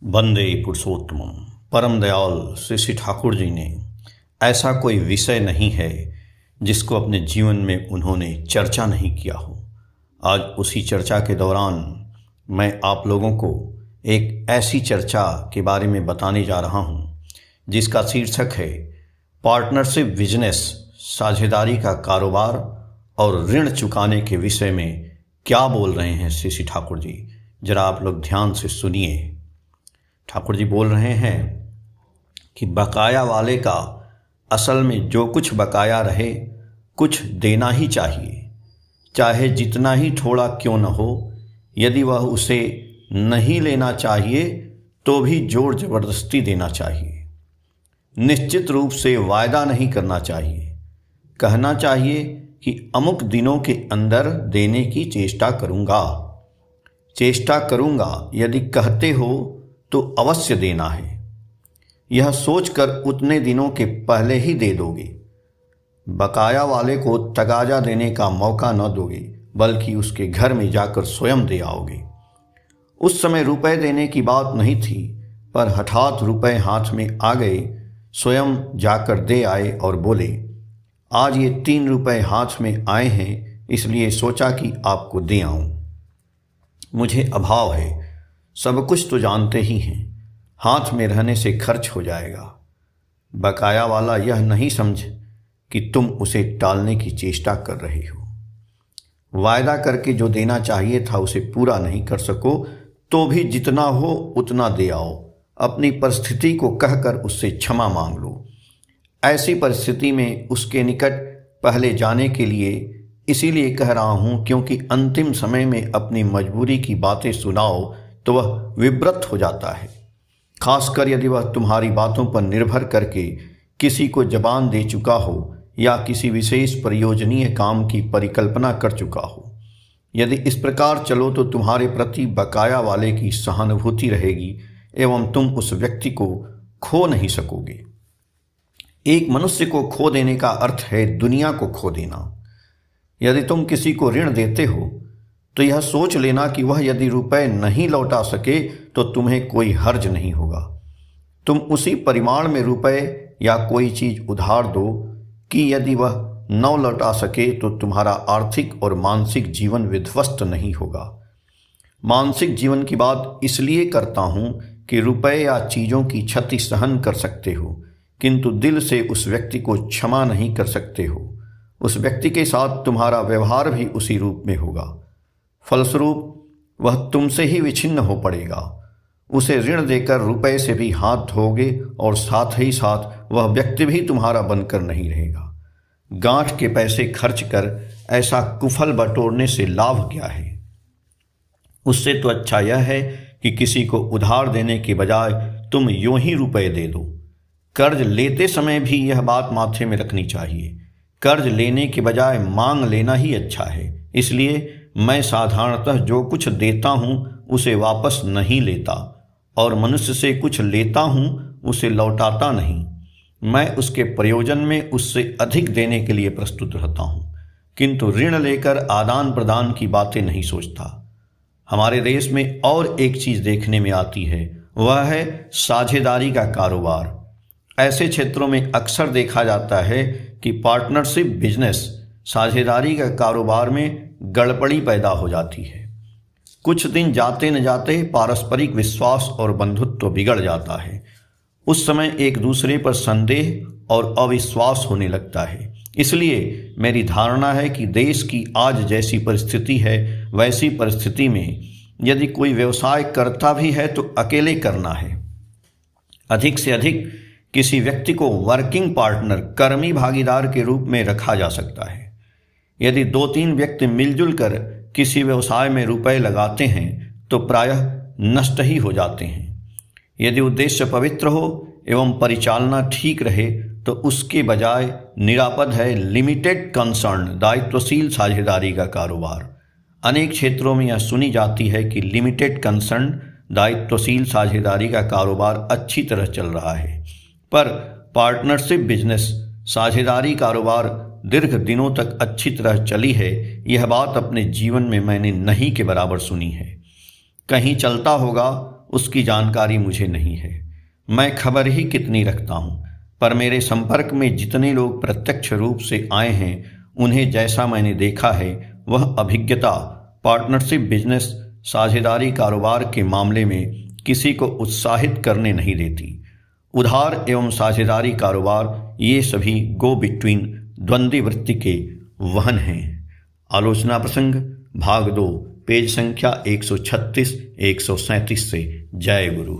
वंदे पुरुषोत्तमम। परम दयाल श्री श्री ठाकुर जी ने ऐसा कोई विषय नहीं है जिसको अपने जीवन में उन्होंने चर्चा नहीं किया हो। आज उसी चर्चा के दौरान मैं आप लोगों को एक ऐसी चर्चा के बारे में बताने जा रहा हूँ जिसका शीर्षक है पार्टनरशिप बिजनेस, साझेदारी का कारोबार और ऋण चुकाने के विषय में क्या बोल रहे हैं श्री श्री ठाकुर जी। जरा आप लोग ध्यान से सुनिए। ठाकुर जी बोल रहे हैं कि बकाया वाले का असल में जो कुछ बकाया रहे कुछ देना ही चाहिए, चाहे जितना ही थोड़ा क्यों न हो। यदि वह उसे नहीं लेना चाहिए तो भी जोर जबरदस्ती देना चाहिए। निश्चित रूप से वायदा नहीं करना चाहिए। कहना चाहिए कि अमुक दिनों के अंदर देने की चेष्टा करूँगा। यदि कहते हो तो अवश्य देना है। यह सोचकर उतने दिनों के पहले ही दे दोगे। बकाया वाले को तगाजा देने का मौका न दोगे, बल्कि उसके घर में जाकर स्वयं दे आओगे। उस समय रुपए देने की बात नहीं थी, पर हठात रुपए हाथ में आ गए। स्वयं जाकर दे आए और बोले, आज ये 3 रुपए हाथ में आए हैं, इसलिए सोचा कि आपको दे आऊं। मुझे अभाव है, सब कुछ तो जानते ही हैं, हाथ में रहने से खर्च हो जाएगा। बकाया वाला यह नहीं समझ कि तुम उसे टालने की चेष्टा कर रहे हो। वायदा करके जो देना चाहिए था उसे पूरा नहीं कर सको तो भी जितना हो उतना दे आओ। अपनी परिस्थिति को कहकर उससे क्षमा मांग लो। ऐसी परिस्थिति में उसके निकट पहले जाने के लिए इसीलिए कह रहा हूँ क्योंकि अंतिम समय में अपनी मजबूरी की बातें सुनाओ तो वह विब्रत हो जाता है। खासकर यदि वह तुम्हारी बातों पर निर्भर करके किसी को जबान दे चुका हो या किसी विशेष प्रयोजनीय काम की परिकल्पना कर चुका हो। यदि इस प्रकार चलो तो तुम्हारे प्रति बकाया वाले की सहानुभूति रहेगी एवं तुम उस व्यक्ति को खो नहीं सकोगे। एक मनुष्य को खो देने का अर्थ है दुनिया को खो देना। यदि तुम किसी को ऋण देते हो तो यह सोच लेना कि वह यदि रुपए नहीं लौटा सके तो तुम्हें कोई हर्ज नहीं होगा। तुम उसी परिमाण में रुपए या कोई चीज उधार दो कि यदि वह न लौटा सके तो तुम्हारा आर्थिक और मानसिक जीवन विध्वस्त नहीं होगा। मानसिक जीवन की बात इसलिए करता हूँ कि रुपए या चीज़ों की क्षति सहन कर सकते हो, किंतु दिल से उस व्यक्ति को क्षमा नहीं कर सकते हो। उस व्यक्ति के साथ तुम्हारा व्यवहार भी उसी रूप में होगा। फलस्वरूप वह तुमसे ही विच्छिन्न हो पड़ेगा। उसे ऋण देकर रुपए से भी हाथ धोगे और साथ ही साथ वह व्यक्ति भी तुम्हारा बनकर नहीं रहेगा। गांठ के पैसे खर्च कर ऐसा कुफल बटोरने से लाभ क्या है? उससे तो अच्छा यह है कि किसी को उधार देने के बजाय तुम यूं ही रुपए दे दो। कर्ज लेते समय भी यह बात माथे में रखनी चाहिए। कर्ज लेने के बजाय मांग लेना ही अच्छा है। इसलिए मैं साधारणतः जो कुछ देता हूँ उसे वापस नहीं लेता और मनुष्य से कुछ लेता हूँ उसे लौटाता नहीं। मैं उसके प्रयोजन में उससे अधिक देने के लिए प्रस्तुत रहता हूँ, किंतु ऋण लेकर आदान प्रदान की बातें नहीं सोचता। हमारे देश में और एक चीज़ देखने में आती है, वह है साझेदारी का कारोबार। ऐसे क्षेत्रों में अक्सर देखा जाता है कि पार्टनरशिप बिजनेस, साझेदारी का कारोबार में गड़बड़ी पैदा हो जाती है। कुछ दिन जाते न जाते पारस्परिक विश्वास और बंधुत्व बिगड़ जाता है। उस समय एक दूसरे पर संदेह और अविश्वास होने लगता है। इसलिए मेरी धारणा है कि देश की आज जैसी परिस्थिति है वैसी परिस्थिति में यदि कोई व्यवसाय करता भी है तो अकेले करना है। अधिक से अधिक किसी व्यक्ति को वर्किंग पार्टनर, कर्मी भागीदार के रूप में रखा जा सकता है। यदि 2-3 व्यक्ति मिलजुल कर किसी व्यवसाय में रुपए लगाते हैं तो प्रायः नष्ट ही हो जाते हैं। यदि उद्देश्य पवित्र हो एवं परिचालना ठीक रहे तो उसके बजाय निरापद है लिमिटेड कंसर्न, दायित्वशील साझेदारी का कारोबार। अनेक क्षेत्रों में यह सुनी जाती है कि लिमिटेड कंसर्न, दायित्वशील साझेदारी का कारोबार अच्छी तरह चल रहा है, पर पार्टनरशिप बिजनेस, साझेदारी कारोबार दीर्घ दिनों तक अच्छी तरह चली है, यह बात अपने जीवन में मैंने नहीं के बराबर सुनी है। कहीं चलता होगा उसकी जानकारी मुझे नहीं है। मैं खबर ही कितनी रखता हूँ, पर मेरे संपर्क में जितने लोग प्रत्यक्ष रूप से आए हैं उन्हें जैसा मैंने देखा है वह अभिज्ञता पार्टनरशिप बिजनेस साझेदारी कारोबार के मामले में किसी को उत्साहित करने नहीं देती। उधार एवं साझेदारी कारोबार ये सभी गो बिट्वीन द्वंद्वी वृत्ति के वहन हैं। आलोचना प्रसंग भाग 2 पेज संख्या 136 137 से। जय गुरु।